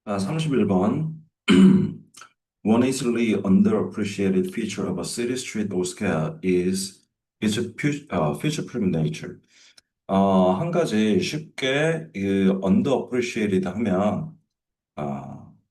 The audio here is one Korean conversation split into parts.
31번. One easily underappreciated feature of a city street or square is its future-proof nature. 한 가지 쉽게 underappreciated 하면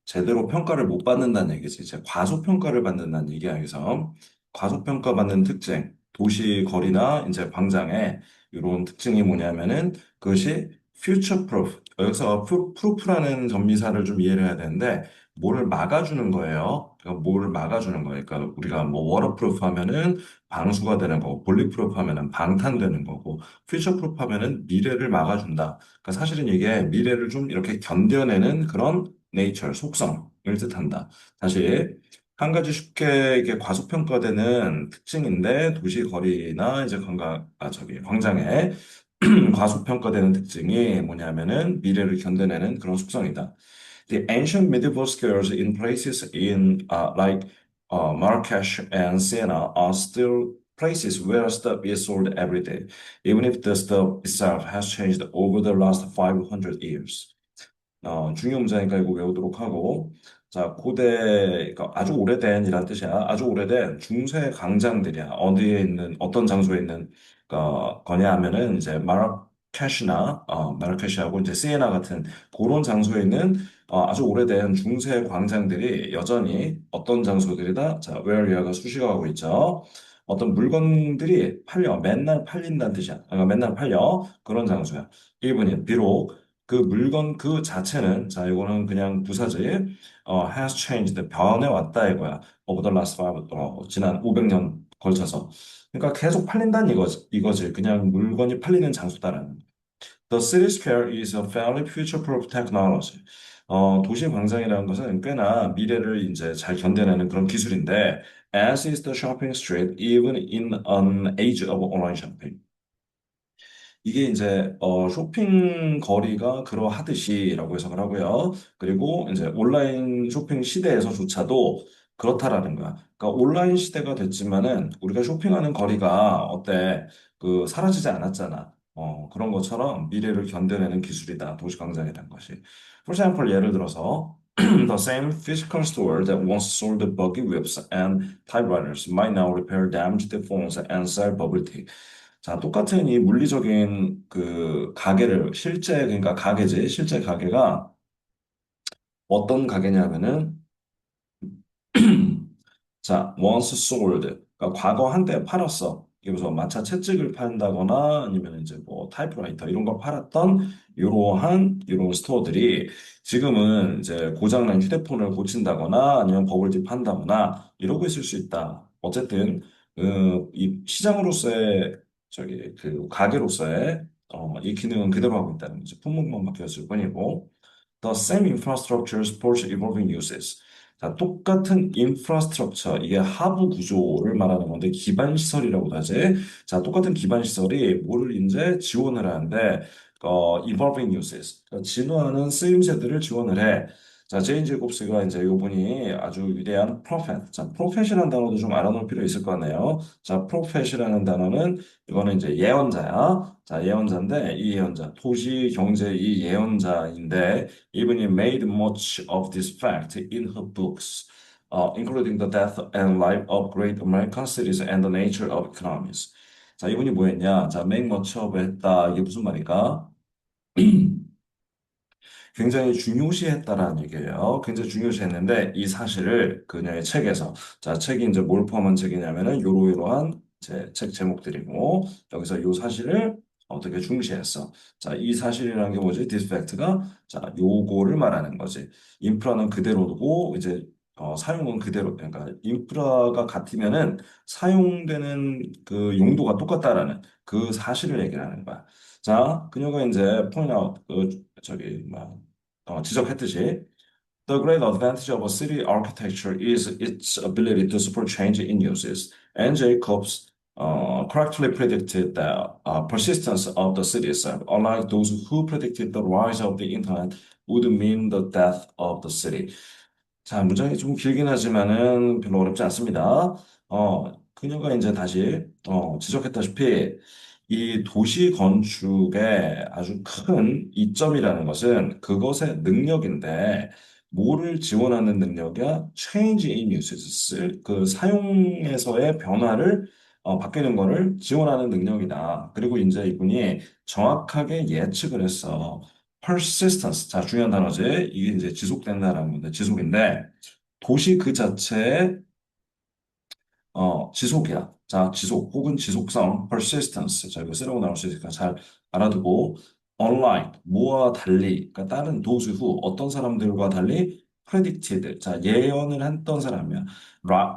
제대로 평가를 못 받는다는 얘기지. 이제 과소평가를 받는다는 얘기야. 그래서 과소평가 받는 특징, 도시 거리나 이제 광장에 이런 특징이 뭐냐면은 그것이 future proof. 여기서 proof라는 전미사를 좀 이해를 해야 되는데 뭐를 막아주는 거예요. 그러니까 뭐를 막아주는 거예요. 그러니까 우리가 뭐 waterproof 하면은 방수가 되는 거고, bulletproof 하면은 방탄되는 거고, future proof 하면은 미래를 막아준다. 그러니까 사실은 이게 미래를 좀 이렇게 견뎌내는 그런 네이처, 속성을 뜻한다. 다시 한 가지 쉽게 이게 과소평가되는 특징인데 도시 거리나 이제 광장에 과소평가되는 특징이 뭐냐면은 미래를 견뎌내는 그런 속성이다. The ancient medieval squares in places like Marrakesh and Siena are still places where stuff is sold every day, even if the stuff itself has changed over the last 500 years. 중요 문장이니까 이거 외우도록 하고. 자, 그러니까 아주 오래된 이란 뜻이야. 아주 오래된 중세 강장들이야. 어디에 있는, 어떤 장소에 있는, 거냐 하면은 이제 마라케시하고 이제 시에나 같은 그런 장소에 있는 아주 오래된 중세 광장들이 여전히 어떤 장소들이다? 자, where가 수식어하고 있죠. 어떤 물건들이 팔려, 맨날 팔린다는 뜻이야. 그러니까 맨날 팔려. 그런 장소야. 1번이 비록 그 물건 그 자체는 자 이거는 그냥 부사지 has changed 변해왔다 이거야 over the last five 지난 500년 걸쳐서 그러니까 계속 팔린다는 이거지 그냥 물건이 팔리는 장소다라는 The city square is a fairly future-proof technology. 도시 광장이라는 것은 꽤나 미래를 이제 잘 견뎌내는 그런 기술인데 as is the shopping street even in an age of online shopping. 이게 이제 쇼핑 거리가 그러하듯이라고 해석을 하고요. 그리고 이제 온라인 쇼핑 시대에서조차도 그렇다라는 거야. 그러니까 온라인 시대가 됐지만은 우리가 쇼핑하는 거리가 어때? 그 사라지지 않았잖아. 그런 것처럼 미래를 견뎌내는 기술이다. 도시광장이라는 것이. For example, 예를 들어서 the same physical store that once sold buggy whips and typewriters might now repair damaged phones and sell bubble tea. 자, 똑같은 이 물리적인 그 가게를 그러니까 가게지, 실제 가게가 어떤 가게냐면은 자, once sold. 그러니까 과거 한때 팔았어. 이게 무슨 마차 채찍을 판다거나 아니면 이제 뭐 타이프라이터 이런 걸 팔았던 이런 스토어들이 지금은 이제 고장난 휴대폰을 고친다거나 아니면 버블티 판다거나 이러고 있을 수 있다. 어쨌든 이 시장으로서의 그 가게로서의 이 기능은 그대로 하고 있다는 거죠. 품목만 바뀌었을 뿐이고. The same infrastructure supports evolving uses. 자, 똑같은 인프라스트럭처, 이게 하부 구조를 말하는 건데, 기반 시설이라고도 하지. 자, 똑같은 기반 시설이 뭐를 이제 지원을 하는데, evolving uses. 그러니까 진화하는 쓰임새들을 지원을 해. 자, 제인 제곱스가 이제 이분이 아주 위대한 프로페트. 자, 프로페시라는 단어도 좀 알아놓을 필요 있을 것 같네요. 자, 프로페시라는 단어는 이거는 이제 예언자야. 자, 예언자인데, 이 예언자, 도시 경제 이 예언자인데, even he made much of this fact in her books, including the death and life of great American cities and the nature of economies. 자, 이분이 뭐 했냐? 자, make much of 했다. 이게 무슨 말일까? 굉장히 중요시했다라는 얘기예요. 굉장히 중요시했는데 이 사실을 그녀의 책에서 자, 책이 이제 뭘 포함한 책이냐면은 요러요러한 책 제목들이고 여기서 요 사실을 어떻게 중시했어. 자, 이 사실이라는 게 뭐지? this fact가 자, 요거를 말하는 거지. 인프라는 그대로 두고 이제 사용은 그대로 그러니까 인프라가 같으면은 사용되는 그 용도가 똑같다라는 그 사실을 얘기하는 거야. 자, 그녀가 이제 point out 지적했듯이 The great advantage of a city architecture is its ability to support change in uses. And Jacobs correctly predicted the persistence of the city itself, unlike those who predicted the rise of the internet would mean the death of the city. 자, 문장이 좀 길긴 하지만은 별로 어렵지 않습니다. 그녀가 이제 다시 지적했다시피 이 도시 건축의 아주 큰 이점이라는 것은 그것의 능력인데 뭐를 지원하는 능력이야? Change in usage. 그 사용에서의 변화를 바뀌는 거를 지원하는 능력이다. 그리고 이제 이분이 정확하게 예측을 했어. persistence. 자, 중요한 단어지. 이게 이제 지속된다라는 건데, 지속인데, 도시 그 자체에 지속이야. 자, 지속 혹은 지속성, persistence. 자, 이거 쓰라고 나올 수 있으니까 잘 알아두고, unlike, 뭐와 달리, 그러니까 다른 those who, 어떤 사람들과 달리 predicted. 자, 예언을 했던 사람이야.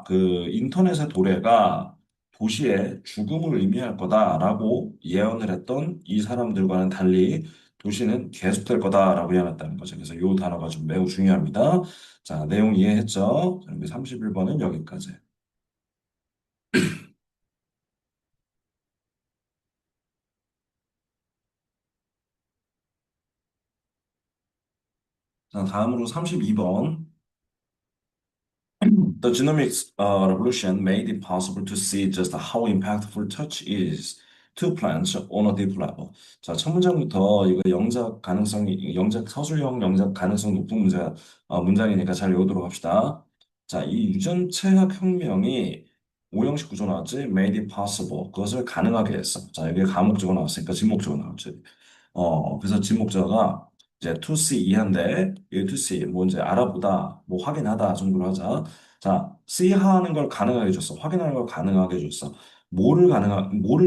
그 인터넷의 도래가 도시의 죽음을 의미할 거다라고 예언을 했던 이 사람들과는 달리 도시는 계속될 거다라고 예언했다는 거죠. 그래서 이 단어가 좀 매우 중요합니다. 자, 내용 이해했죠? 그럼 31번은 여기까지. 자, 다음으로 32번. The genomics revolution made it possible to see just how impactful touch is to plants on a deep level. 자, 첫 문장부터 이거 영작 가능성이, 영작, 서술형 영작 가능성 높은 문장이니까 잘 외우도록 합시다. 자, 이 유전체학 혁명이 오형식 구조 나왔지? Made it possible. 그것을 가능하게 했어. 자, 여기 가목적어 나왔으니까 진목적어 나왔지. 그래서 진목적어가 이제 to see 이한데, 이 to see, 뭐 이제 알아보다, 뭐 확인하다 정도로 하자. 자, see 하는 걸 가능하게 해줬어. 확인하는 걸 가능하게 해줬어. 뭐를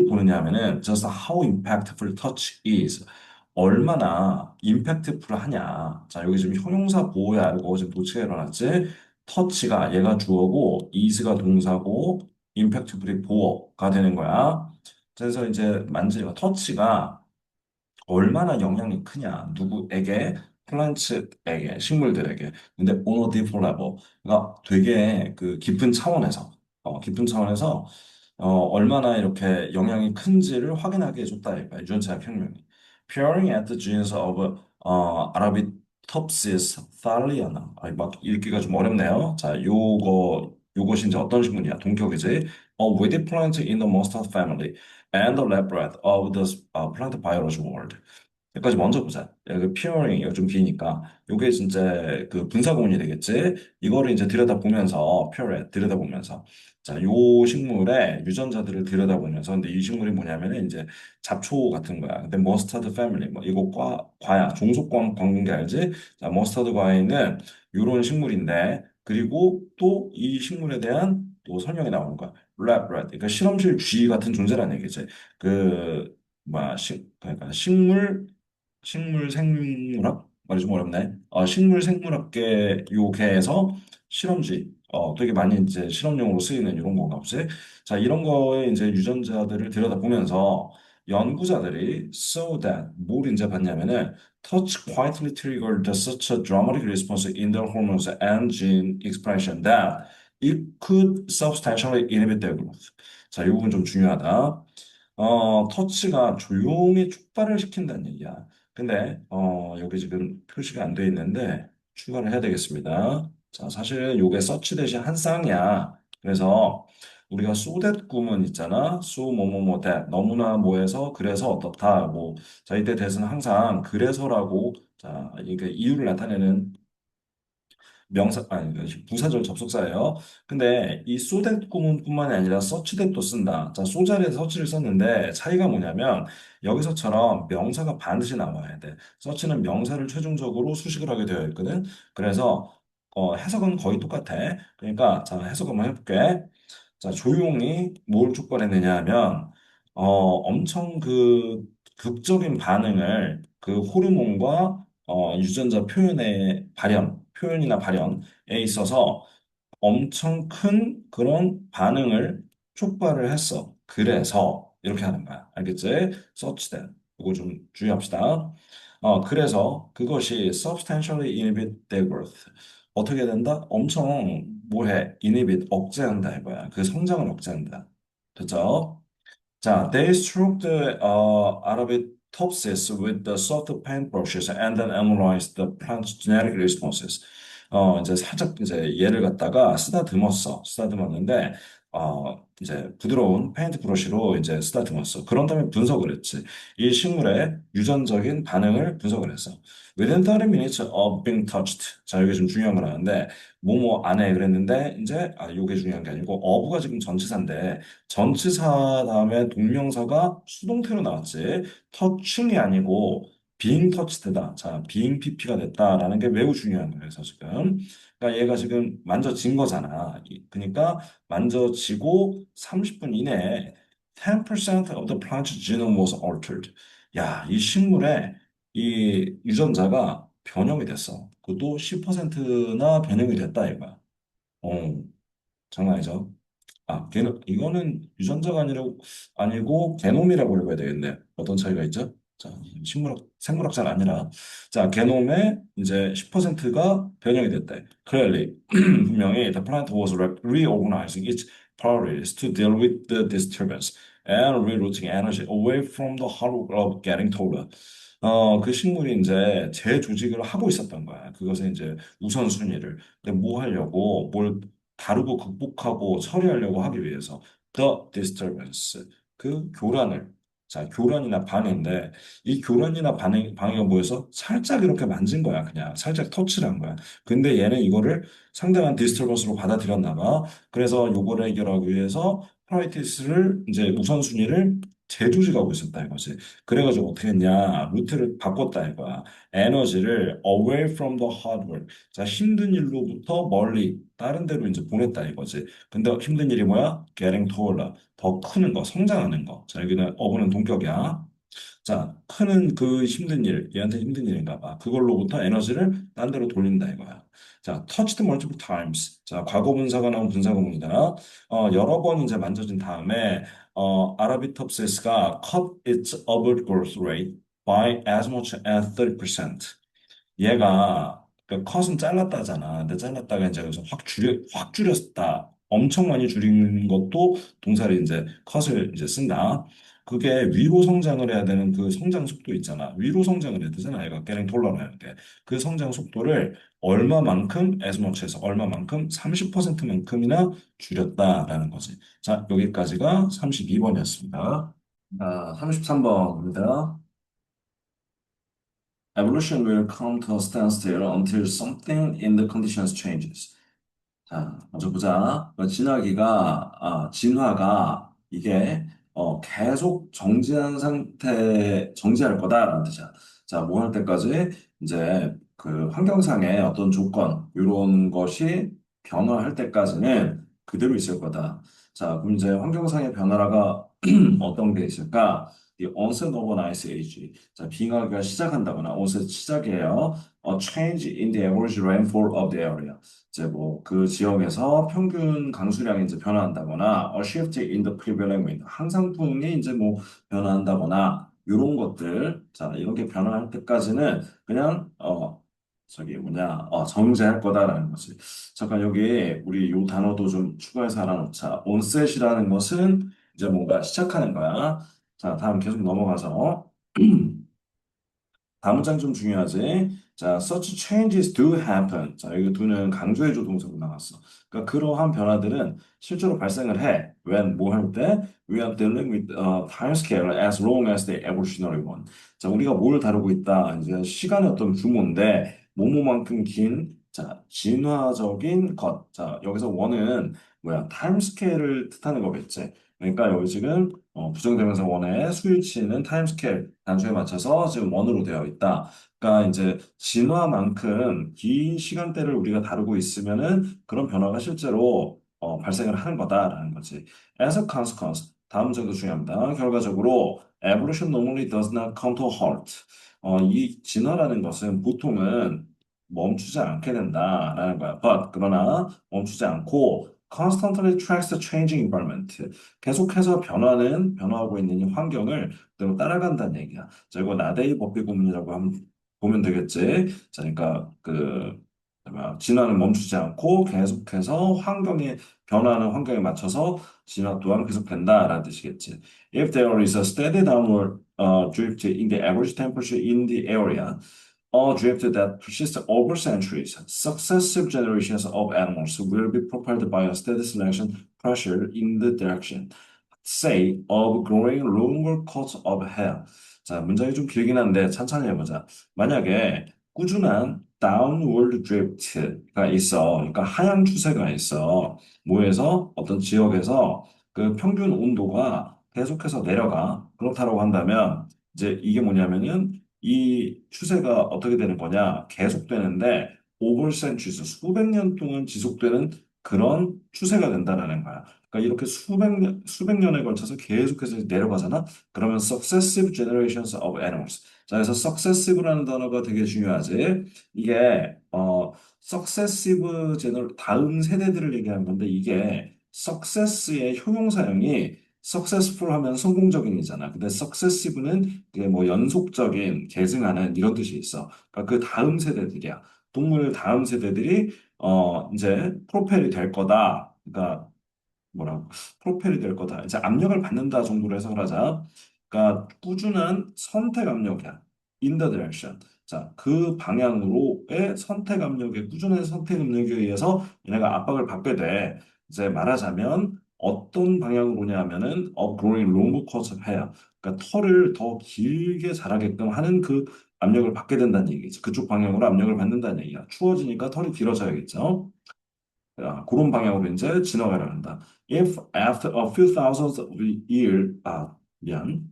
보느냐 하면은, just how impactful touch is. 얼마나 impactful 하냐. 자, 여기 지금 형용사 보호야 알고 지금 도치가 일어났지? 터치가 얘가 주어고, is가 동사고, impactful이 보어가 되는 거야. 그래서 이제 터치가 얼마나 영향이 크냐, 누구에게, 플란츠에게, 식물들에게. 근데 on a deeper level, 그러니까 되게 그 깊은 차원에서 얼마나 이렇게 영향이 큰지를 확인하게 해줬다 이거야, 유전체학 혁명이. Peering at the genes of Arabidopsis thaliana. 아니, 막 읽기가 좀 어렵네요. 자, 요것이 이제 어떤 식물이야? 동격이지. A weedy plant in the mustard family and the lab rat of the plant biology world. 여기까지 먼저 보자. 여기 피어링 이거 좀 기니까 요게 진짜 그 분사구문이 되겠지. 이거를 이제 들여다보면서 피어렛 들여다보면서 자, 요 식물의 유전자들을 들여다보면서 근데 이 식물이 뭐냐면은 이제 잡초 같은 거야. 근데 머스타드 패밀리 뭐 이거 과야 종속과학 광분기 알지? 자, 머스타드 과에는 요런 식물인데 그리고 또 이 식물에 대한 또 설명이 나오는 거야. 랩, 그러니까 실험실 쥐 같은 존재라는 얘기지. 그 그러니까 식물 생물학? 말이 좀 어렵네. 식물 생물학계 요계에서 실험지, 되게 많이 이제 실험용으로 쓰이는 이런 건가 보지. 자, 이런 거에 이제 유전자들을 들여다보면서 연구자들이 so that 뭘 이제 봤냐면은 touch quietly triggered such a dramatic response in the hormones and gene expression that it could substantially inhibit their growth. 자, 이 부분 좀 중요하다. 터치가 조용히 촉발을 시킨다는 얘기야. 근데 여기 지금 표시가 안 돼 있는데 추가를 해야 되겠습니다. 자, 사실 요게 서치 대신 한 쌍이야. 그래서 우리가 so that 구문 있잖아. so 뭐뭐뭐 that 너무나 뭐해서 그래서 어떻다. 뭐 자, 이때 that은 항상 그래서라고 자, 이게 이유를 나타내는 명사 아니 그 부사절 접속사예요. 근데 이 so that 구문뿐만이 아니라 such that도 쓴다. 자, so 자리에 such를 썼는데 차이가 뭐냐면 여기서처럼 명사가 반드시 나와야 돼. such는 명사를 최종적으로 수식을 하게 되어 있거든. 그래서 해석은 거의 똑같아. 그러니까 자, 해석 한번 해볼게. 자, 조용히 뭘 촉발했느냐 하면, 엄청 그 극적인 반응을 그 호르몬과 유전자 표현이나 발현에 있어서 엄청 큰 그런 반응을 촉발을 했어. 그래서 이렇게 하는 거야. 알겠지? such that. 이거 좀 주의합시다. 그래서 그것이 substantially inhibit their growth. 어떻게 된다? 엄청 뭐해? inhibit 억제한다 이거야. 그 성장을 억제한다. 됐죠? 자, they stroked the Arabidopsis with the soft paintbrushes and then analyzed the plant's genetic responses. 이제 살짝 이제 얘를 갖다가 쓰다듬었는데, 이제 부드러운 페인트 브러쉬로 이제 쓰다듬었어. 그런 다음에 분석을 했지. 이 식물의 유전적인 반응을 분석을 했어. Within 30 minutes of being touched. 자, 이게 좀 중요한 거라는데, 뭐뭐 안에 그랬는데, 이제, 요게 중요한 게 아니고, 어부가 지금 전치사인데, 전치사 다음에 동명사가 수동태로 나왔지. 터칭이 아니고, being touched다. 자, being pp가 됐다라는 게 매우 중요한 거예요, 그래서 지금. 그러니까 얘가 지금 만져진 거잖아. 그러니까 만져지고 30분 이내에 10% of the plant genome was altered. 야, 이 식물의 이 유전자가 변형이 됐어. 그것도 10%나 변형이 됐다 이거야. 어, 장난 아니죠? 이거는 유전자가 아니고 게놈이라고 읽어야 되겠네. 어떤 차이가 있죠? 자, 생물학자가 아니라. 자, 게놈의 이제 10%가 변형이 됐대. Clearly, 분명히 the plant was reorganizing its priorities to deal with the disturbance and rerouting energy away from the hard work of getting taller. 그 식물이 이제 재조직을 하고 있었던 거야. 그것은 이제 우선순위를. 근데 뭐 하려고, 뭘 다루고 극복하고 처리하려고 하기 위해서 the disturbance 그 교란을 자 교란이나 방해인데 이 교란이나 방해가 뭐여서 살짝 이렇게 만진 거야 그냥 살짝 터치를 한 거야 근데 얘는 이거를 상당한 디스터번스로 받아들였나 봐 그래서 요거를 해결하기 위해서 프라이티스를 이제 우선순위를 재조직하고 있었다 이거지 그래가지고 어떻게 했냐 루트를 바꿨다 이거야 에너지를 away from the hard work 자, 힘든 일로부터 멀리 다른 데로 이제 보냈다 이거지. 근데 힘든 일이 뭐야? getting taller. 더 크는 거, 성장하는 거. 자, 여기는 어부는 동격이야. 자, 크는 그 힘든 일, 얘한테 힘든 일인가 봐. 그걸로부터 에너지를 딴 데로 돌린다 이거야. 자, touched multiple times. 자, 과거 분사가 나온 분사구문이다. 여러 번 이제 만져진 다음에 아라비톱시스가 cut its upward growth rate by as much as 30%. 얘가 그 컷은 잘랐다잖아. 근데 잘랐다가 이제 여기서 확 줄였다. 엄청 많이 줄인 것도 동사를 이제 컷을 이제 쓴다. 그게 위로 성장을 해야 되는 그 성장 속도 있잖아. 위로 성장을 해야 되잖아. 얘가 걔는 돌아가야 돼. 그 성장 속도를 얼마만큼 as much 해서 얼마만큼 30%만큼이나 줄였다라는 거지. 자, 여기까지가 32번이었습니다. 33번입니다. Evolution will come to a standstill until something in the conditions changes. 자, 먼저 보자. 진화가 이게 계속 정지한 정지할 거다라는 뜻이야. 자, 뭐 할 때까지 이제 그 환경상의 어떤 조건, 이런 것이 변화할 때까지는 그대로 있을 거다. 자, 그럼 이제 환경상의 변화가 어떤 게 있을까? The onset of an ice age. 자, 빙하기가 시작한다거나, onset 시작이에요. A change in the average rainfall of the area. 이제 뭐 그 지역에서 평균 강수량이 이제 변화한다거나 a shift in the prevailing wind 항상풍이 이제 뭐 변화한다거나 이런 것들 자 이렇게 변화할 때까지는 그냥 정제할 거다라는 거지. 잠깐 여기 우리 요 단어도 좀 추가해서 알아놓자. onset이라는 것은 이제 뭔가 시작하는 거야. 자 다음 계속 넘어가서 다음 문장 좀 중요하지. 자, such changes do happen. 자, 여기 do는 강조해줘 동사로 나왔어. 그러니까 그러한 변화들은 실제로 발생을 해. when 뭐 할 때? We are dealing with a time scale as long as the evolutionary one. 자, 우리가 뭘 다루고 있다. 이제 시간의 어떤 규모인데 뭐뭐만큼 긴 자, 진화적인 것. 자, 여기서 원은 뭐야? 타임 스케일을 뜻하는 거겠지. 그러니까 여기 지금 부정대명사 원의 수일치는 타임스케일 단수에 맞춰서 지금 원으로 되어 있다. 그러니까 이제 진화만큼 긴 시간대를 우리가 다루고 있으면은 그런 변화가 실제로 발생을 하는 거다라는 거지. As a consequence, 다음 점도 중요합니다. 결과적으로 evolution normally does not come to a halt. 이 진화라는 것은 보통은 멈추지 않게 된다라는 거야. But 그러나 멈추지 않고 constantly tracks the changing environment. 계속해서 변화하고 있는 이 환경을 그대로 따라간다는 얘기야. 자, 이거 나데이 법비 고문이라고 보면 되겠지. 자, 그러니까 진화는 멈추지 않고 계속해서 변화하는 환경에 맞춰서 진화 또한 계속된다라는 뜻이겠지. If there is a steady downward drift in the average temperature in the area, a drift that persists over centuries. Successive generations of animals will be propelled by a steady selection pressure in the direction, say, of growing longer coats of hair. 자, 문장이 좀 길긴 한데 천천히 해보자. 만약에 꾸준한 downward drift가 있어. 그러니까 하향 추세가 있어. 뭐에서 어떤 지역에서 그 평균 온도가 계속해서 내려가. 그렇다고 한다면 이제 이게 뭐냐면은 이 추세가 어떻게 되는 거냐? 계속되는데 over centuries 수백 년 동안 지속되는 그런 추세가 된다라는 거야. 그러니까 이렇게 수백 년에 걸쳐서 계속해서 내려가잖아. 그러면 successive generations of animals. 자, 그래서 successive라는 단어가 되게 중요하지. 이게 successive 다음 세대들을 얘기하는 건데 이게 success의 효용 사용이 successful 하면 성공적인이잖아. 근데 successive는 그게 뭐 연속적인, 계승하는 이런 뜻이 있어. 그러니까 그 다음 세대들이야. 동물 다음 세대들이 이제 프로펠이 될 거다. 그러니까 뭐라고 프로펠이 될 거다. 이제 압력을 받는다 정도로 해석을 하자. 그러니까 꾸준한 선택 압력이야. In the direction. 자, 그 방향으로의 선택 압력에 꾸준한 선택 압력에 의해서 얘네가 압박을 받게 돼. 이제 말하자면 어떤 방향으로냐 하면은 of growing long coats of hair. 그러니까 털을 더 길게 자라게끔 하는 그 압력을 받게 된다는 얘기지. 그쪽 방향으로 압력을 받는다는 얘기야. 추워지니까 털이 길어져야겠죠. 그런 방향으로 이제 지나가려 한다. If after a few thousands of years, 미안.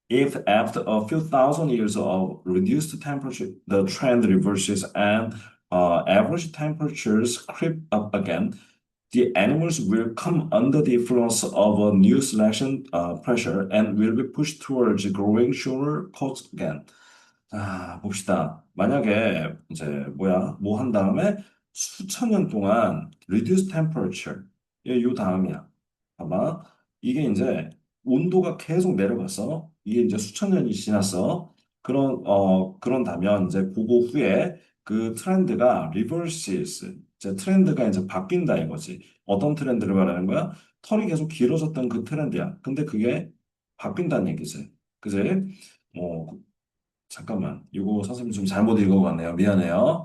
If after a few thousand years of reduced temperature, the trend reverses and average temperatures creep up again, the animals will come under the influence of a new selection pressure and will be pushed towards growing shorter coats again. 봅시다. 만약에 이제 뭐 한 다음에 수천 년 동안 reduce temperature 요 다음이야. 봐봐. 이게 이제 온도가 계속 내려갔어. 이게 이제 수천 년이 지났어. 그런다면 이제 그거 후에 그 트렌드가 reverses. 이제 트렌드가 이제 바뀐다 이거지. 어떤 트렌드를 말하는 거야? 털이 계속 길어졌던 그 트렌드야. 근데 그게 바뀐다는 얘기지. 그지? 뭐 잠깐만, 이거 선생님 좀 잘못 읽어봤네요. 미안해요.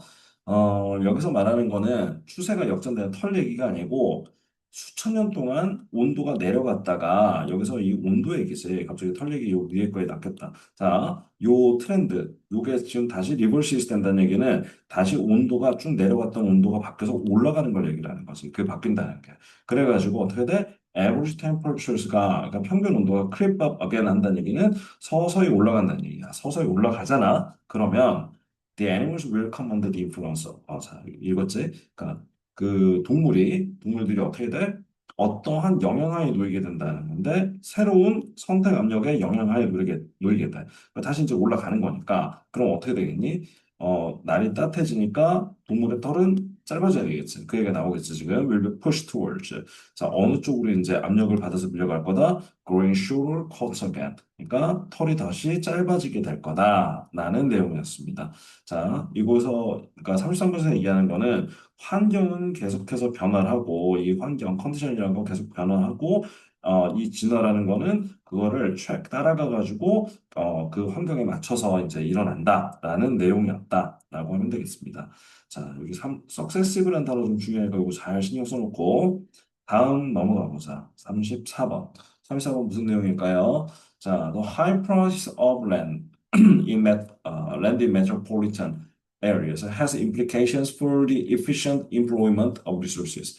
여기서 말하는 거는 추세가 역전되는 털 얘기가 아니고 수천 년 동안 온도가 내려갔다가 여기서 이 온도 얘기지. 갑자기 털 얘기 요 위에 거에 낚였다. 자, 요 트렌드, 요게 지금 다시 리버시스 된다는 얘기는 다시 온도가 쭉 내려갔던 온도가 바뀌어서 올라가는 걸 얘기를 하는 거지. 그게 바뀐다는 게. 그래가지고 어떻게 돼? average temperatures가 그러니까 평균 온도가 creep up again 한다는 얘기는 서서히 올라간다는 얘기야. 서서히 올라가잖아. 그러면 the animals will come under the influence. 자, 읽었지? 그러니까 그 동물들이 어떻게 돼? 어떠한 영향하에 놓이게 된다는 건데 새로운 선택 압력에 영향하에 놓이게 돼. 그러니까 다시 이제 올라가는 거니까 그럼 어떻게 되겠니? 날이 따뜻해지니까 동물의 털은 짧아져야 되겠지. 그 얘기가 나오겠지 지금. will be pushed towards. 자, 어느 쪽으로 이제 압력을 받아서 밀려갈 거다? growing shorter coats again. 그러니까 털이 다시 짧아지게 될 거다라는 내용이었습니다. 자, 이곳에서 그러니까 33번에서 얘기하는 거는 환경은 계속해서 변화하고 이 환경 컨디션이라는 건 계속 변화하고 이 진화라는 거는 그거를 따라가 가지고 그 환경에 맞춰서 이제 일어난다라는 내용이었다라고 하면 되겠습니다. 자, 여기 successive라는 단어 좀 중요하니까 이거 잘 신경 써놓고 다음 넘어가 보자. 34번. 34번 무슨 내용일까요? 자, the high price of land in metropolitan areas has implications for the efficient employment of resources.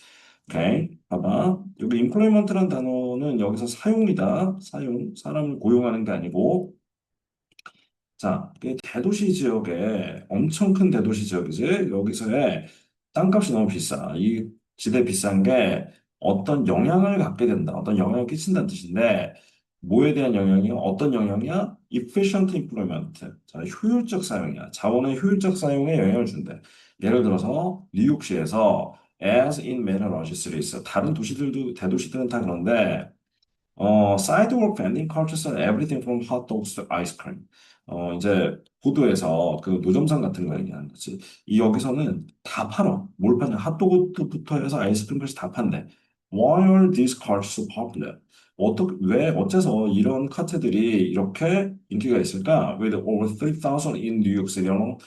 오케이. 봐봐. 여기 employment라는 단어는 여기서 사용이다. 사용. 사람을 고용하는 게 아니고 자, 이 대도시 지역에 엄청 큰 대도시 지역이지. 여기서의 땅값이 너무 비싸. 이 지대 비싼 게 어떤 영향을 갖게 된다. 어떤 영향을 끼친다는 뜻인데 뭐에 대한 영향이야? 어떤 영향이야? efficient employment. 자, 효율적 사용이야. 자원의 효율적 사용에 영향을 준대. 예를 들어서 뉴욕시에서 as in many large cities 다른 도시들도 대도시들은 다 그런데 sidewalk vending carts are everything from hot dogs to ice cream. 이제 보도에서 그 노점상 같은 거 얘기하는 거지. 이 여기서는 다 팔어. 뭘 파냐? 핫도그부터 해서 아이스크림까지 다 판대. Why are these carts so popular? 왜, 어째서 이런 카트들이 이렇게 인기가 있을까? With over 3,000 in New York City alone.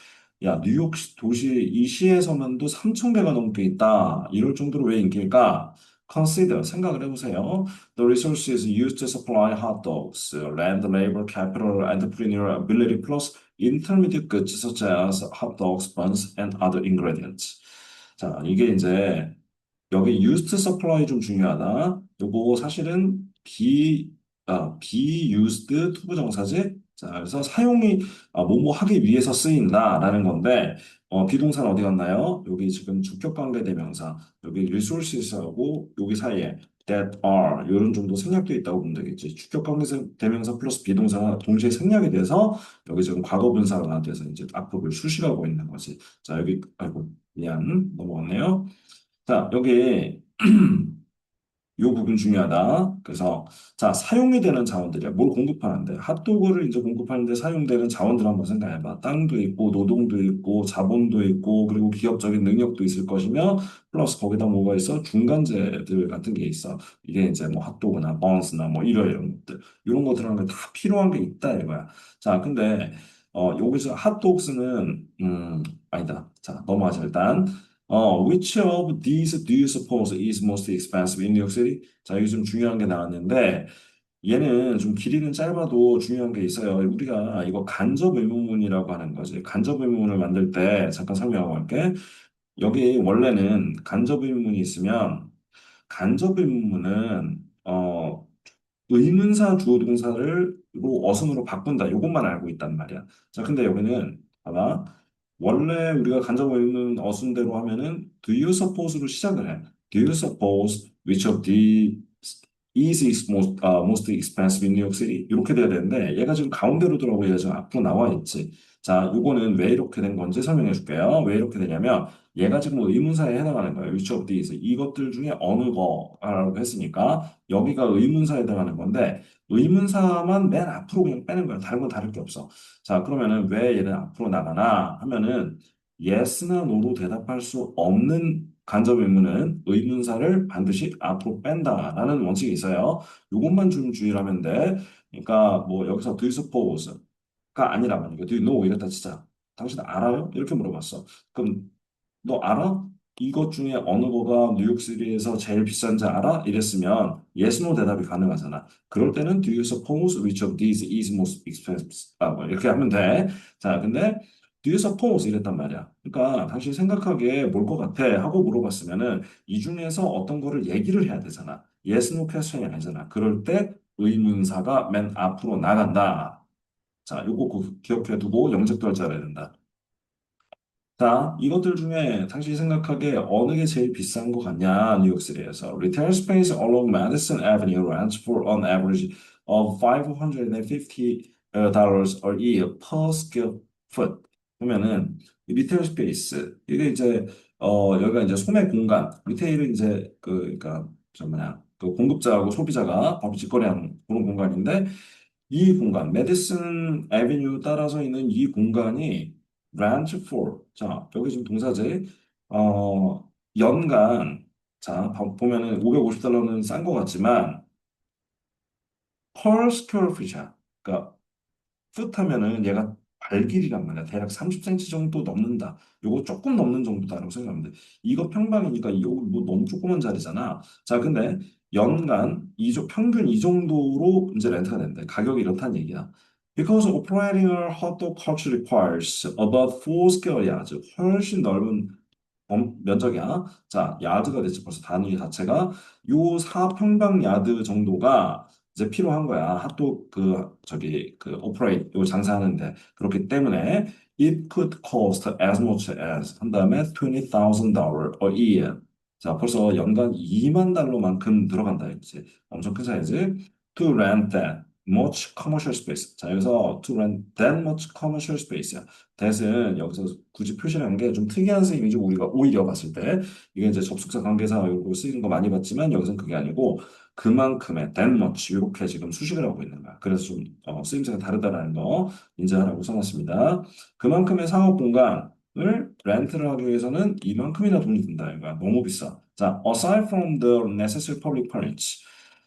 야, 뉴욕 도시 이 시에서만도 3,000개가 넘게 있다. 이럴 정도로 왜 인기일까? Consider, 생각을 해보세요. The resources used to supply hot dogs, land, labor, capital, entrepreneurial ability, plus intermediate goods such as hot dogs, buns, and other ingredients. 자, 이게 이제 여기 used supply 좀 중요하다. 요거 사실은 be used 투부정사지. 자, 그래서 사용이 뭐뭐 하기 위해서 쓰인다라는 건데, 비동사는 어디 갔나요? 여기 지금 주격 관계 대명사, 여기 resources하고 여기 사이에 that are 이런 정도 생략돼 있다고 보면 되겠지. 주격 관계 대명사 플러스 비동사가 동시에 생략이 돼서 여기 지금 과거 분사가 돼서 이제 앞부분을 수식하고 있는 거지. 자, 여기 아이고 미안 넘어갔네요. 자, 여기 요 부분 중요하다. 그래서 자, 사용이 되는 자원들이야. 뭘 공급하는데? 핫도그를 이제 공급하는데 사용되는 자원들 한번 생각해봐. 땅도 있고 노동도 있고 자본도 있고 그리고 기업적인 능력도 있을 것이며 플러스 거기다 뭐가 있어? 중간재들 같은 게 있어. 이게 이제 뭐 핫도그나 번스나 뭐 이런 것들 이런 것들하는 다 필요한 게 있다 이거야. 자, 근데 여기서 핫도그는 아니다. 자, 넘어가자 일단. which of these do you suppose is most expensive in New York City? 자, 여기 좀 중요한 게 나왔는데, 얘는 좀 길이는 짧아도 중요한 게 있어요. 우리가 이거 간접 의문문이라고 하는 거지. 간접 의문문을 만들 때, 잠깐 설명하고 할게. 여기 원래는 간접 의문문이 있으면, 간접 의문문은, 의문사 주어 동사를 어순으로 바꾼다. 이것만 알고 있단 말이야. 자, 근데 여기는 봐봐. 원래 우리가 간접 의문 어순대로 하면은 do you suppose로 시작을 해. Do you suppose which of the most expensive in New York City? 이렇게 돼야 되는데 얘가 지금 가운데로 들어오고 얘가 지금 앞으로 나와 있지. 자, 요거는 왜 이렇게 된 건지 설명해 줄게요. 왜 이렇게 되냐면 얘가 지금 의문사에 해당하는 거예요. which of these 이것들 중에 어느 거라고 했으니까 여기가 의문사에 해당하는 건데 의문사만 맨 앞으로 그냥 빼는 거야. 다른 건 다를 게 없어. 자, 그러면은 왜 얘는 앞으로 나가나 하면은 yes나 no로 대답할 수 없는 간접 의문은 의문사를 반드시 앞으로 뺀다라는 원칙이 있어요. 이것만 좀 주의를 하면 돼. 그러니까 뭐 여기서 do you suppose가 아니라면 이거 do you know 이랬다 치자. 당신 알아요? 이렇게 물어봤어. 그럼 너 알아? 이것 중에 어느 거가 뉴욕시티에서 제일 비싼지 알아? 이랬으면 yes, no 대답이 가능하잖아. 그럴 때는 do you suppose which of these is most expensive? 뭐 이렇게 하면 돼. 자, 근데 do you suppose 이랬단 말이야. 그러니까 당신 생각하기에 뭘 것 같아? 하고 물어봤으면은 이 중에서 어떤 거를 얘기를 해야 되잖아. yes, no 퀘스천이 아니잖아. 그럴 때 의문사가 맨 앞으로 나간다. 자, 요거 기억해 두고 영작도 할 줄 알아야 된다. 자, 이것들 중에 당신이 생각하기에 어느 게 제일 비싼 것 같냐, 뉴욕시티에서. Retail space along Madison Avenue rents for an average of $550 a year per square foot. 그러면은 이 리테일 스페이스 이게 이제 여기가 이제 소매 공간, 리테일은 이제 그러니까 저 뭐냐 그 공급자하고 소비자가 바로 직거래하는 그런 공간인데 이 공간, 메디슨 애비뉴 따라서 있는 이 공간이 rent for. 자, 여기 지금 동사제, 연간, 자, 보면은 $550는 싼 것 같지만, per square feet이야. 그러니까 풋하면은 얘가 발길이란 말이야. 대략 30cm 정도 넘는다. 요거 조금 넘는 정도다라고 생각하면 돼. 이거 평방이니까 이거 뭐 너무 조그만 자리잖아. 자, 근데 연간 평균 이 정도로 이제 렌트가 된대. 가격이 이렇다는 얘기야. Because operating a hot dog cart requires about 4 square yards. 훨씬 넓은 면적이야. 자, 야드가 됐지. 벌써 단위 자체가 요 4평방 야드 정도가 이제 필요한 거야. 핫도그 저기 그 오퍼레이트 요 장사하는데 그렇기 때문에 it could cost as much as 한 다음에 $20,000 a year. 자, 벌써 연간 2만 달러만큼 들어간다 이제 엄청 큰 사이즈. To rent that much commercial space. 자, 여기서 to rent that much commercial space야. that은 여기서 굳이 표시하는 게 좀 특이한 셈이죠. 우리가 오히려 봤을 때 이게 이제 접속사 관계사로 쓰이는 거 많이 봤지만 여기서는 그게 아니고 그만큼의 that much 이렇게 지금 수식을 하고 있는 거야. 그래서 좀 쓰임새가 다르다라는 거 인지하라고 써놨습니다. 그만큼의 상업 공간을 렌트를 하기 위해서는 이만큼이나 돈이 든다. 이거야. 너무 비싸. 자, aside from the necessary public permits.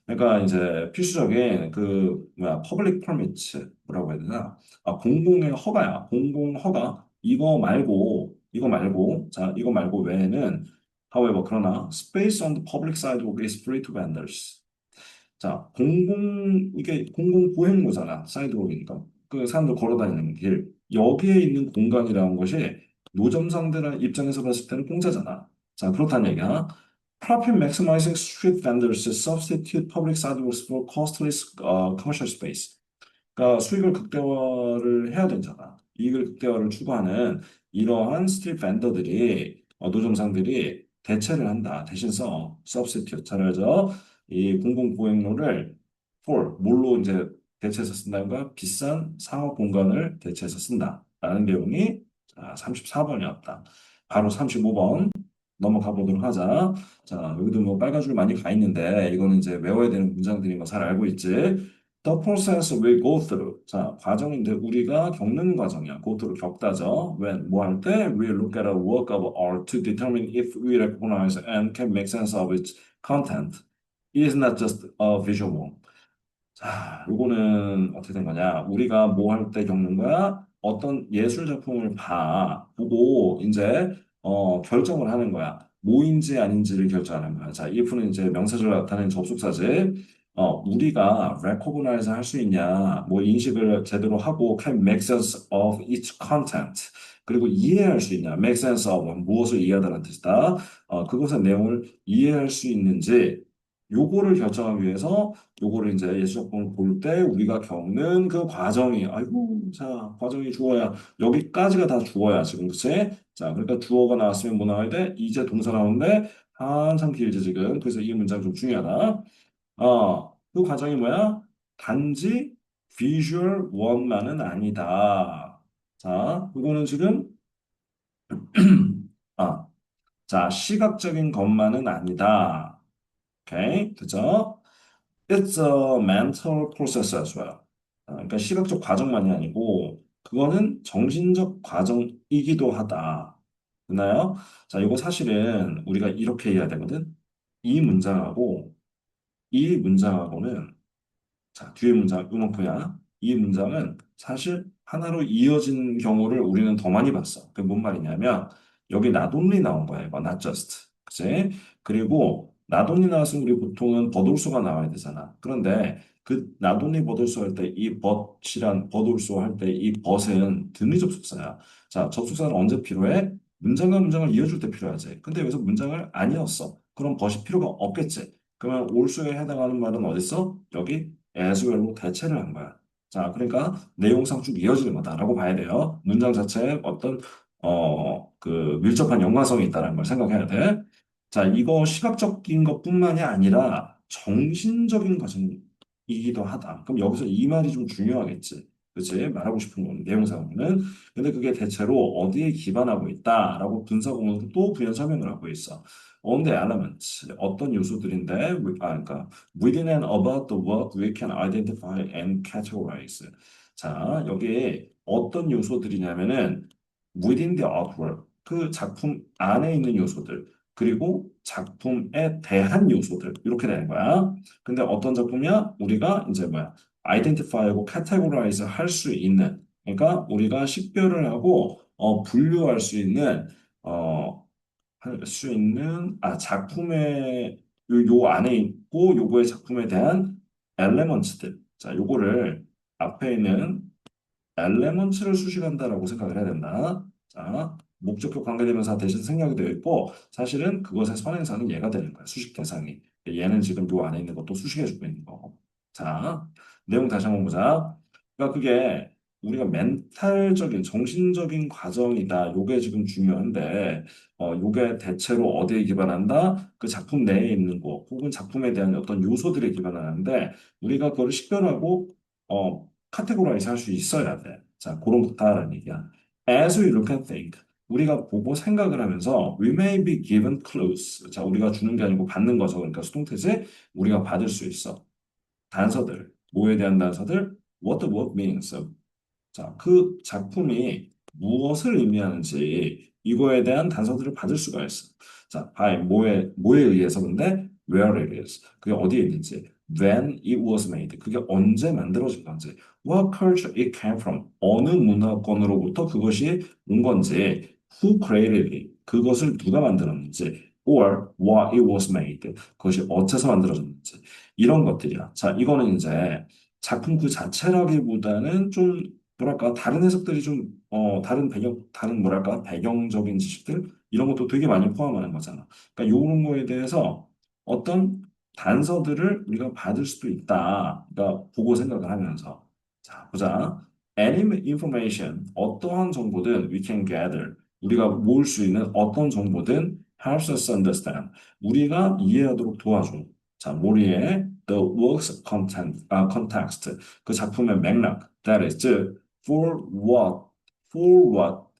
그러니까 이제 필수적인 그 뭐야 퍼블릭 퍼미트 뭐라고 해야 되나? 아 공공의 허가야. 공공 허가. 이거 말고 자 이거 말고 외에는 however 그러나 space on the public sidewalk is free to vendors. 자, 이게 공공 보행로잖아. 사이드워크니까. 그 사람들 걸어 다니는 길. 여기에 있는 공간이라는 것이 노점상들의 입장에서 봤을 때는 공짜잖아. 자, 그렇다는 얘기야. Profit maximizing street vendors substitute public sidewalks for costly commercial space. 그러니까 수익을 극대화를 해야 되잖아. 이익을 극대화를 추구하는 이러한 스트릿 벤더들이 노점상들이 대체를 한다. 대신 substitute 잘하죠. 이 공공보행로를 뭘로 이제 대체해서 쓴다는 비싼 상업 공간을 대체해서 쓴다라는 내용이 34번이었다. 바로 35번 넘어가 보도록 하자. 자, 여기도 뭐 빨간 줄 많이 가 있는데 이거는 이제 외워야 되는 문장들인 거 잘 알고 있지? The process we go through. 자, 과정인데 우리가 겪는 과정이야. go through 겪다죠. when 뭐 할 때 we look at a work of art to determine if we recognize and can make sense of its content. It is not just a visual. 자, 요거는 어떻게 된 거냐? 우리가 뭐 할 때 겪는 거야? 어떤 예술 작품을 보고 이제 결정을 하는 거야. 뭐인지 아닌지를 결정하는 거야. 자, if는 이제 명사절 나타내는 접속사지. 우리가 recognize 할 수 있냐? 뭐 인식을 제대로 하고 can make sense of its content. 그리고 이해할 수 있냐? make sense of 무엇을 이해하다는 뜻이다. 그것의 내용을 이해할 수 있는지 요거를 결정하기 위해서 요거를 이제 예수적분을 볼 때 우리가 겪는 그 과정이 아이고 자 과정이 주어야 여기까지가 다 주어야 지금 그치? 자 그러니까 주어가 나왔으면 뭐 나와야 돼? 이제 동사 나오는데 한참 길지 지금 그래서 이 문장 좀 중요하다. 그 과정이 뭐야? 단지 비주얼 원만은 아니다. 자 이거는 지금 아, 자 시각적인 것만은 아니다. 오케이 됐죠? It's a mental process as well. 그러니까 시각적 과정만이 아니고 그거는 정신적 과정이기도 하다. 됐나요? 자, 이거 사실은 우리가 이렇게 해야 되거든. 이 문장하고 이 문장하고는 자, 뒤에 문장 이만큼이야. 이 문장은 사실 하나로 이어진 경우를 우리는 더 많이 봤어. 그게 뭔 말이냐면 여기 not only 나온 거야. 이거 not just. 그치? 그리고 not only 나왔으면 우리 보통은 but also가 나와야 되잖아. 그런데 그 not only but also 할 때 이 but이란 but also 할 때 이 but은 등위 접속사야. 자, 접속사는 언제 필요해? 문장과 문장을 이어줄 때 필요하지. 근데 여기서 문장을 안 이었어. 그럼 but이 필요가 없겠지. 그러면 also에 해당하는 말은 어디 있어? 여기 as well로 대체를 한 거야. 자, 그러니까 내용상 쭉 이어지는 거다라고 봐야 돼요. 문장 자체에 어떤 그 밀접한 연관성이 있다는 걸 생각해야 돼. 자, 이거 시각적인 것뿐만이 아니라 정신적인 과정이기도 하다. 그럼 여기서 이 말이 좀 중요하겠지. 그치? 말하고 싶은 건 내용상으로는. 근데 그게 대체로 어디에 기반하고 있다라고 분사구문으로 또 부연 설명을 하고 있어. On the elements. 어떤 요소들인데, 그러니까 within and about the work we can identify and categorize. 자, 여기에 어떤 요소들이냐면은 within the artwork, 그 작품 안에 있는 요소들, 그리고 작품에 대한 요소들, 이렇게 되는 거야. 근데 어떤 작품이야? 우리가 이제 뭐야? identify하고 categorize 할 수 있는, 그러니까 우리가 식별을 하고 분류할 수 있는 작품의 요 안에 있고 요거의 작품에 대한 엘레먼츠들. 자, 요거를 앞에 있는 엘레먼츠를 수식한다라고 생각을 해야 된다. 자, 목적격 관계대명사 대신 생략이 되어 있고 사실은 그것의 선행사는 얘가 되는 거야. 수식 대상이. 얘는 지금 요 안에 있는 것도 수식해주고 있는 거고. 자, 내용 다시 한번 보자. 그러니까 그게 우리가 멘탈적인 정신적인 과정이다. 요게 지금 중요한데 요게 대체로 어디에 기반한다? 그 작품 내에 있는 거 혹은 작품에 대한 어떤 요소들에 기반하는데 우리가 그걸 식별하고 카테고라이즈 할 수 있어야 돼. 자, 그런 것다라는 얘기야. As we look and think, 우리가 보고 생각을 하면서 we may be given clues. 자, 우리가 주는 게 아니고 받는 거죠. 그러니까 수동태지 우리가 받을 수 있어. 단서들, 뭐에 대한 단서들? What the word means. 자, 그 작품이 무엇을 의미하는지 이거에 대한 단서들을 받을 수가 있어. 자, by 뭐에 의해서 근데 where it is. 그게 어디에 있는지. when it was made. 그게 언제 만들어진 건지. What culture it came from. 어느 문화권으로부터 그것이 온 건지. Who created it. 그것을 누가 만들었는지. Or what it was made. 그것이 어째서 만들어졌는지. 이런 것들이야. 자, 이거는 이제 작품 그 자체라기보다는 좀 뭐랄까 다른 해석들이 좀 다른 다른 뭐랄까 배경적인 지식들 이런 것도 되게 많이 포함하는 거잖아. 그러니까 이런 거에 대해서 어떤 단서들을 우리가 받을 수도 있다. 그러니까 보고 생각을 하면서 자 보자. Any information 어떠한 정보든 we can gather 우리가 모을 수 있는 어떤 정보든 helps us understand 우리가 이해하도록 도와줘. 자, 모리의 the work's context 그 작품의 맥락 that is 즉 for what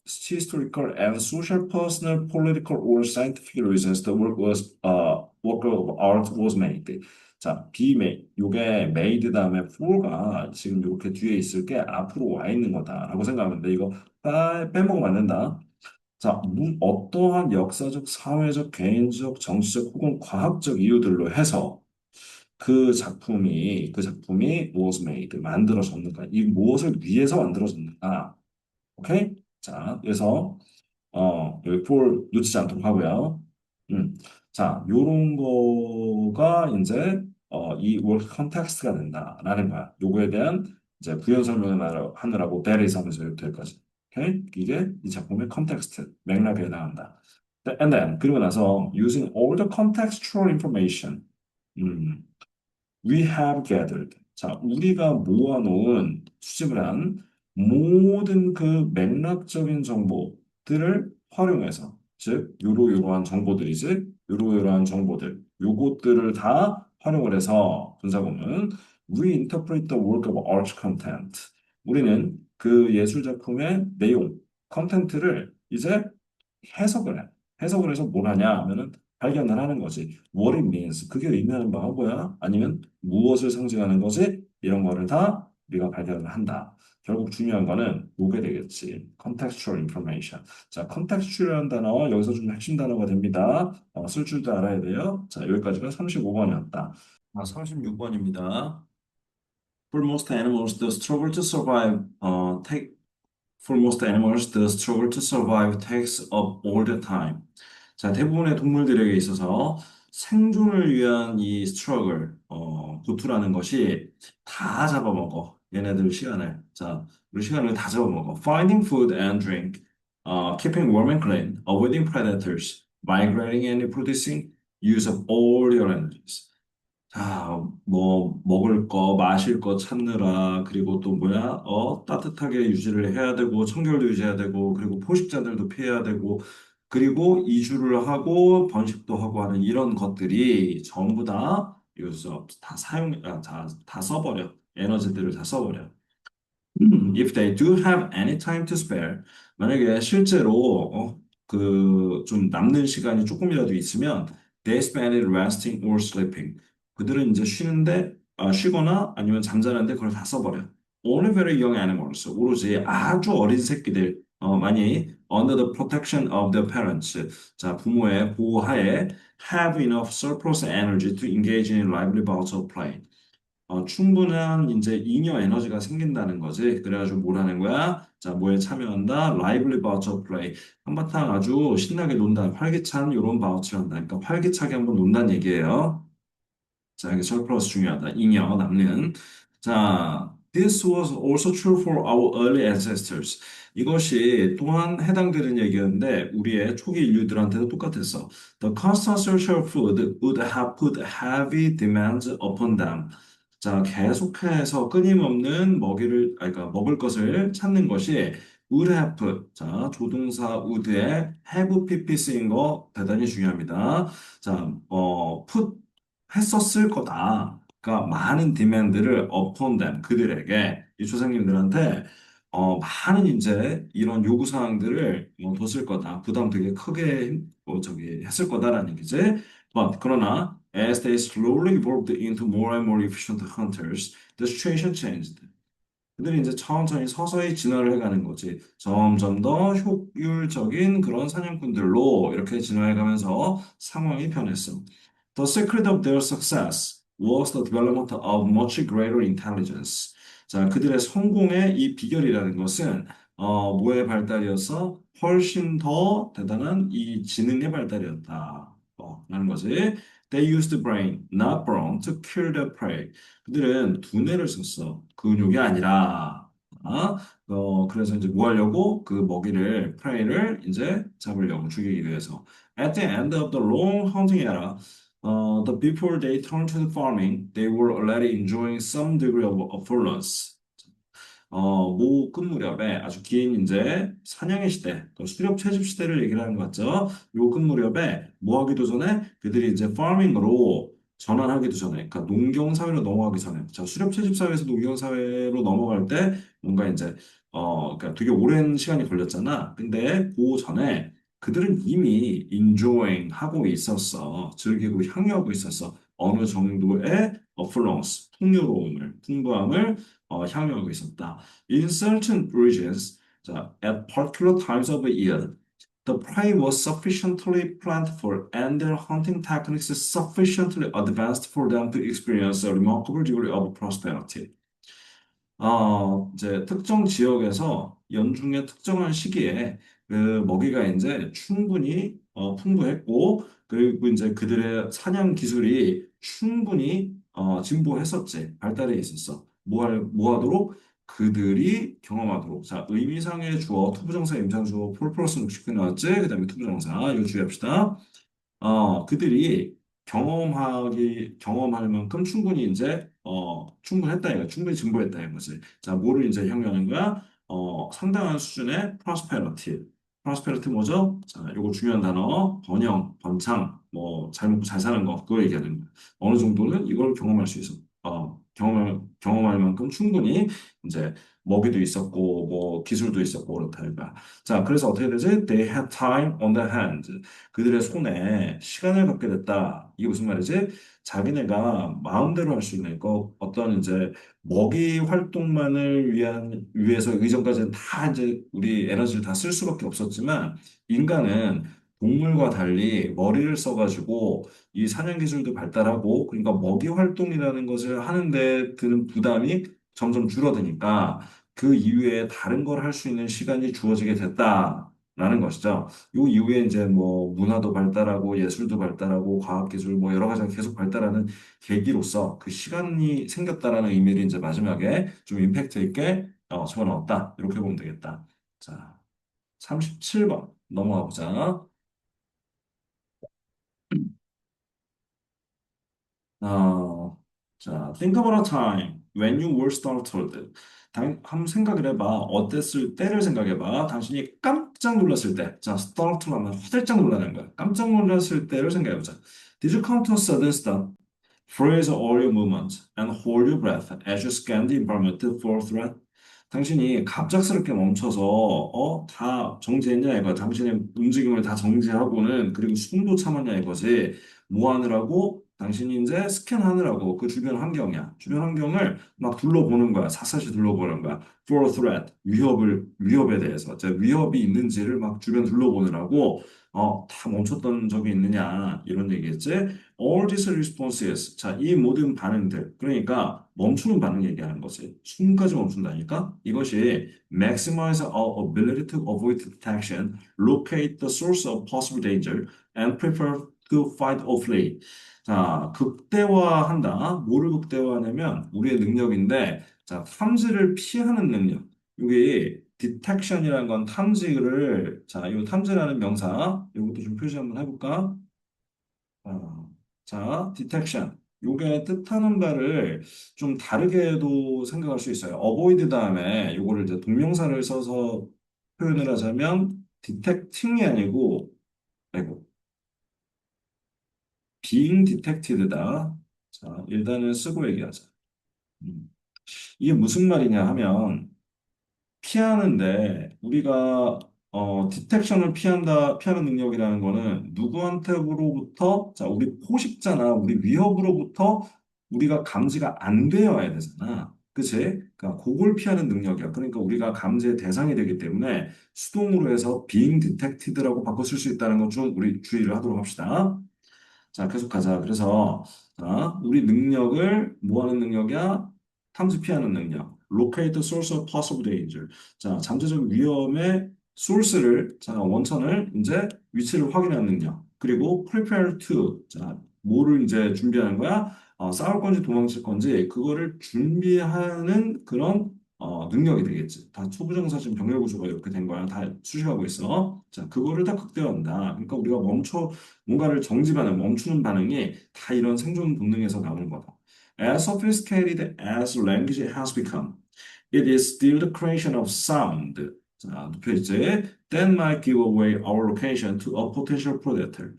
historical and social, personal, political, or scientific reasons the work of art was made. 자, be made. 요게 made 다음에 for가 지금 이렇게 뒤에 있을 게 앞으로 와 있는 거다라고 생각하는데 이거 빼먹으면 안 된다. 자, 어떠한 역사적, 사회적, 개인적, 정치적 혹은 과학적 이유들로 해서 그 작품이 was made 만들어졌는가? 이 무엇을 위해서 만들어졌는가? 오케이? 자, 그래서 여기 폴 놓치지 않도록 하고요. 음. 자, 요런 거가 이제 이 work context가 된다라는 거야. 요거에 대한 이제 부연 설명을 하느라고 that is 하면서 여기까지. 오케이? 이게 이 작품의 context, 맥락에 해당한다. And then 그리고 나서 using all the contextual information. 음. We have gathered. 자, 우리가 모아놓은 수집을 한 모든 그 맥락적인 정보들을 활용해서, 즉, 요러요러한 정보들이지, 요러요러한 정보들, 요것들을 다 활용을 해서 분사구문 We interpret the work of art content. 우리는 그 예술 작품의 내용, 컨텐츠를 이제 해석을 해. 해석을 해서 뭘 하냐 하면은 발견을 하는 거지. What it means. 그게 의미하는 바가 뭐야? 아니면 무엇을 상징하는 거지? 이런 거를 다 우리가 발견을 한다. 결국 중요한 거는 요게 되겠지. contextual information. 자, contextual이라는 단어 여기서 좀 핵심 단어가 됩니다. 쓸 줄도 알아야 돼요. 자, 여기까지가 35번이었다. 36번입니다. For most animals, the struggle to survive For most animals, the struggle to survive takes up all the time. 자, 대부분의 동물들에게 있어서 생존을 위한 이 struggle, 고투라는 것이 다 잡아먹어. 얘네들 시간을. 자, 우리 시간을 다 잡아먹어. Finding food and drink, keeping warm and clean, avoiding predators, migrating and reproducing, use of all your energies. 자, 뭐, 먹을 거, 마실 거 찾느라, 그리고 또 뭐야, 따뜻하게 유지를 해야 되고, 청결도 유지해야 되고, 그리고 포식자들도 피해야 되고, 그리고 이주를 하고, 번식도 하고 하는 이런 것들이 전부 다, 여기서 다 다 써버려. 에너지들을 다 써버려. If they do have any time to spare, 만약에 실제로 그 좀 남는 시간이 조금이라도 있으면 they spend it resting or sleeping. 그들은 이제 쉬거나 아니면 잠자는데 그걸 다 써버려. Only very young animals, 오로지 아주 어린 새끼들, 많이 under the protection of their parents, 자 부모의 보호하에 have enough surplus energy to engage in lively bouts of play. 충분한 이제 잉여 에너지가 생긴다는 거지. 그래가지고 뭘 하는 거야? 자, 뭐에 참여한다? 라이블리 바우처 플레이. 한바탕 아주 신나게 논다. 활기찬 이런 바우처를 한다. 그러니까 활기차게 한번 논다는 얘기예요. 자, 여기 surplus 중요하다. 잉여, 남는. 자, this was also true for our early ancestors. 이것이 또한 해당되는 얘기였는데 우리의 초기 인류들한테도 똑같았어. The constant search for food would have put heavy demands upon them. 자, 계속해서 끊임없는 그러니까 먹을 것을 찾는 것이 would have. 자, 조동사 would에 have pp 쓰인 거 대단히 중요합니다. 자, put 했었을 거다. 그러니까 많은 디맨드를 upon them, 그들에게, 이 조상님들한테 많은 이제 이런 요구 사항들을 뒀을 거다. 부담 되게 크게 했을 거다라는 얘기지. 그러나 as they slowly evolved into more and more efficient hunters, the situation changed. 그들이 이제 천천히 서서히 진화를 해가는 거지. 점점 더 효율적인 그런 사냥꾼들로 이렇게 진화해가면서 상황이 변했어. The secret of their success was the development of much greater intelligence. 자, 그들의 성공의 이 비결이라는 것은 뭐의 발달이어서 훨씬 더 대단한 이 지능의 발달이었다. 라는 거지. They used the brain, not brawn, to kill the prey. 그들은 두뇌를 썼어. 근육이 아니라. 그래서 이제 뭐 하려고? 그 먹이를, prey를 이제 잡으려고, 죽이기 위해서. At the end of the long hunting era, before they turned to the farming, they were already enjoying some degree of affluence. 모 끝무렵에 아주 긴 이제 사냥의 시대, 또 수렵 채집 시대를 얘기를 하는 것 같죠. 요 끝무렵에 뭐 하기도 전에 그들이 이제 파밍으로 전환하기도 전에, 그러니까 농경 사회로 넘어가기 전에, 자 수렵 채집 사회에서 농경 사회로 넘어갈 때 뭔가 이제 그러니까 되게 오랜 시간이 걸렸잖아. 근데 그 전에 그들은 이미 enjoying 하고 있었어, 즐기고 향유하고 있었어. 어느 정도의 affluence, 풍요로움을, 풍부함을 향유하고 있었다. In certain regions, 자, at particular times of the year, the prey was sufficiently plentiful and their hunting techniques sufficiently advanced for them to experience a remarkable degree of prosperity. 이제 특정 지역에서 연중의 특정한 시기에 그 먹이가 이제 충분히 풍부했고, 그리고 이제 그들의 사냥 기술이 충분히 진보했었지, 발달해 있었어. 뭐 하도록? 그들이 경험하도록. 자, 의미상의 주어, 투부정사, 임상 주어, 폴 플러스 목적이 나왔지? 그 다음에 투부정사, 이거 주의합시다. 경험할 만큼 충분히 이제, 충분했다 이거, 충분히 증보했다 이거지. 자, 뭐를 이제 향유하는 거야? 상당한 수준의 prosperity. prosperity 뭐죠? 자, 요거 중요한 단어, 번영, 번창, 뭐, 잘 먹고 잘 사는 거, 그거 얘기하는 거야. 어느 정도는 이걸 경험할 수 있어. 경험할 만큼 충분히 이제 먹이도 있었고, 뭐, 기술도 있었고, 그렇다 이거야. 자, 그래서 어떻게 되지? They had time on their hands. 그들의 손에 시간을 갖게 됐다. 이게 무슨 말이지? 자기네가 마음대로 할 수 있는 어떤 이제 먹이 활동만을 위해서 이전까지는 다 이제 우리 에너지를 다 쓸 수밖에 없었지만, 인간은 동물과 달리 머리를 써가지고 이 사냥 기술도 발달하고, 그러니까 먹이 활동이라는 것을 하는데 드는 부담이 점점 줄어드니까 그 이후에 다른 걸 할 수 있는 시간이 주어지게 됐다라는 것이죠. 요 이후에 이제 뭐 문화도 발달하고 예술도 발달하고 과학기술 뭐 여러 가지가 계속 발달하는 계기로서 그 시간이 생겼다라는 의미를 이제 마지막에 좀 임팩트 있게 집어넣었다. 이렇게 보면 되겠다. 자, 37번 넘어가 보자. 어, 자, think about a time when you were startled. 한번 생각을 해봐. 어땠을 때를 생각해봐. 당신이 깜짝 놀랐을 때. 자, startle 하면 화들짝 놀라는 거야. 깜짝 놀랐을 때를 생각해보자. Did you come to a sudden stop? Freeze all your movements and hold your breath as you scan the environment for threat. 당신이 갑작스럽게 멈춰서 다 정지했냐 이거. 당신의 움직임을 다 정지하고는 그리고 숨도 참았냐 이거지. 뭐 하느라고? 당신이 이제 스캔하느라고 그 주변 환경이야. 주변 환경을 막 둘러보는 거야. 샅샅이 둘러보는 거야. For threat, 위협에 대해서. 위협이 있는지를 막 주변 둘러보느라고 다 멈췄던 적이 있느냐 이런 얘기겠지. All these responses. 자, 이 모든 반응들. 그러니까 멈추는 반응 얘기하는 거지. 숨까지 멈춘다니까? 이것이 maximize our ability to avoid detection, locate the source of possible danger, and prepare to fight or flee. 자, 극대화한다. 뭐를 극대화하냐면 우리의 능력인데, 자, 탐지를 피하는 능력. 이게 detection이라는 건 탐지를, 자, 이 탐지라는 명사, 이것도 좀 표시 한번 해볼까? 자, detection. 요게 뜻하는 바를 좀 다르게도 생각할 수 있어요. avoid 다음에 요거를 이제 동명사를 써서 표현을 하자면 detecting이 아니고, 아이고, being detected다. 자, 일단은 쓰고 얘기하자. 음. 이게 무슨 말이냐 하면, 피하는데 우리가 디텍션을 피하는 능력이라는 거는 누구한테로부터, 자, 우리 포식자나 우리 위협으로부터 우리가 감지가 안 되어야 되잖아. 그치? 그러니까 그걸 피하는 능력이야. 그러니까 우리가 감지의 대상이 되기 때문에 수동으로 해서 being detected라고 바꿔 쓸 수 있다는 것 좀 우리 주의를 하도록 합시다. 자, 계속 가자. 그래서, 자, 우리 능력을 뭐 하는 능력이야? 탐지 피하는 능력. Locate the source of possible danger. 자, 잠재적 위험의 source를, 자, 원천을 이제 위치를 확인하는 능력. 그리고 prepare to. 자, 뭐를 이제 준비하는 거야? 싸울 건지 도망칠 건지 그거를 준비하는 그런 능력이 되겠지. 다 초부정사 지금 병렬 구조가 이렇게 된 거야. 다 수식하고 있어. 자, 그거를 다 극대화한다. 그러니까 우리가 뭔가를 정지반응, 멈추는 반응이 다 이런 생존 본능에서 나오는 거다. As sophisticated as language has become, it is still the creation of sound. 자, 눕혀있지. That might give away our location to a potential predator.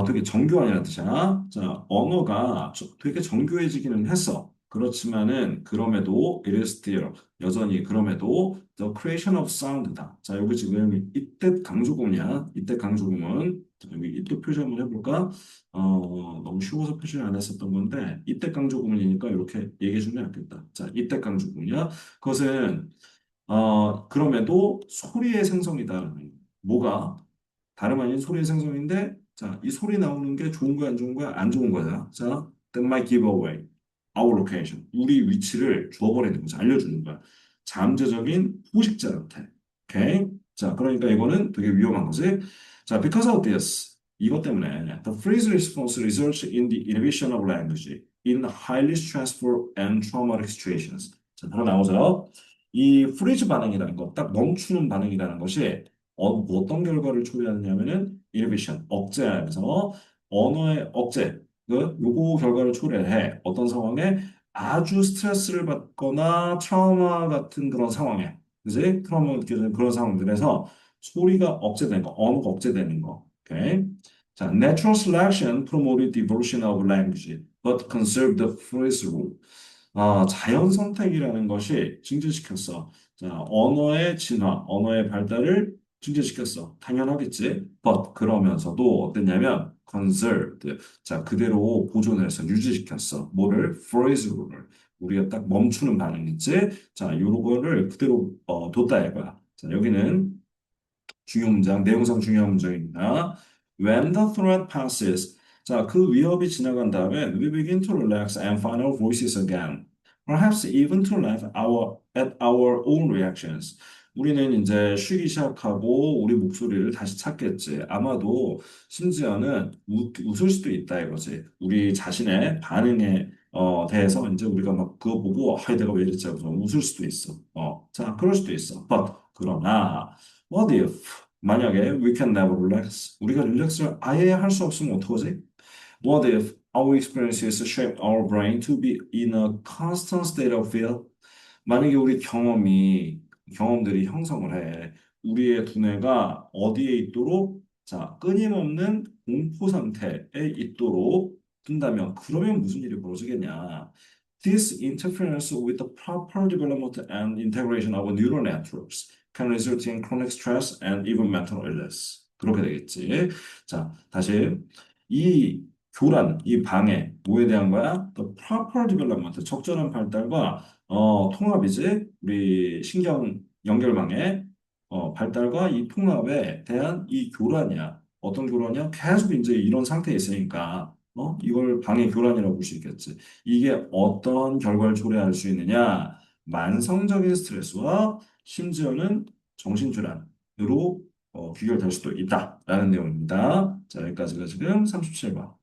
되게 정교한이라는 뜻이야. 자, 언어가 되게 정교해지기는 했어. 그렇지만은, 그럼에도, it is still, 여전히 그럼에도, the creation of sound다. 자, 여기 지금 이때 강조구문이야. 이때 강조구문. 자, 여기 이때 표시 한번 해볼까? 너무 쉬워서 표시를 안 했었던 건데, 이때 강조구문이니까 이렇게 얘기해주면 낫겠다. 자, 이때 강조구문이야. 그것은, 그럼에도 소리의 생성이다. 뭐가? 다름 아닌 소리의 생성인데, 자, 이 소리 나오는 게 좋은 거야, 안 좋은 거야? 안 좋은 거야. 자, that might give away our location. 우리 위치를 줘버리는 거지, 알려주는 거야. 잠재적인 포식자한테. 오케이? 자, 그러니까 이거는 되게 위험한 거지. 자, because of this, 이것 때문에 the freeze response results in the inhibition of language in highly stressful and traumatic situations. 자, 바로 나오죠. 이 프리즈 반응이라는 거, 딱 멈추는 반응이라는 것이 어떤 결과를 초래하느냐면은 inhibition, 억제하면서 언어의 억제, 요거 결과를 초래해. 어떤 상황에 아주 스트레스를 받거나 트라우마 같은 그런 상황에, 그지? 트라우마 느끼는 그런 상황들에서 소리가 억제되는 거, 언어가 억제되는 거. 오케이? 자, natural selection promoted the evolution of language, but conserved the phrase rule. 자연 선택이라는 것이 증진시켰어. 자, 언어의 진화, 언어의 발달을 증진시켰어. 당연하겠지. But 그러면서도 어땠냐면 conserved. 자, 그대로 보존해서 유지시켰어. 뭐를? phrase를. 우리가 딱 멈추는 반응 있지? 자, 요거를 그대로 뒀다 이거야. 자, 여기는 중요 문장, 내용상 중요한 문장입니다. When the threat passes, 자, 그 위협이 지나간 다음에 we begin to relax and find our voices again. Perhaps even to laugh at our own reactions. 우리는 이제 쉬기 시작하고 우리 목소리를 다시 찾겠지. 아마도 심지어는 웃을 수도 있다 이거지. 우리 자신의 반응에 대해서 이제 우리가 막 그거 보고 내가 왜 이랬지 하고서 웃을 수도 있어. 자, 그럴 수도 있어. But 그러나 What if 만약에 we can never relax 우리가 릴렉스를 아예 할 수 없으면 어떡하지? What if our experiences shape our brain to be in a constant state of fear? 만약에 우리 경험들이 형성을 해. 우리의 두뇌가 어디에 있도록, 자, 끊임없는 공포 상태에 있도록 둔다면, 그러면 무슨 일이 벌어지겠냐? This interference with the proper development and integration of neural networks can result in chronic stress and even mental illness. 그렇게 되겠지. 자, 다시 이 교란, 이 방해, 뭐에 대한 거야? The proper development, 적절한 발달과 통합이지. 우리 신경 연결망의 발달과 이 통합에 대한 이 교란이야. 어떤 교란이야? 계속 이제 이런 상태에 있으니까 이걸 방해 교란이라고 볼 수 있겠지. 이게 어떤 결과를 초래할 수 있느냐? 만성적인 스트레스와 심지어는 정신질환으로 귀결될 수도 있다라는 내용입니다. 자, 여기까지가 지금 37번.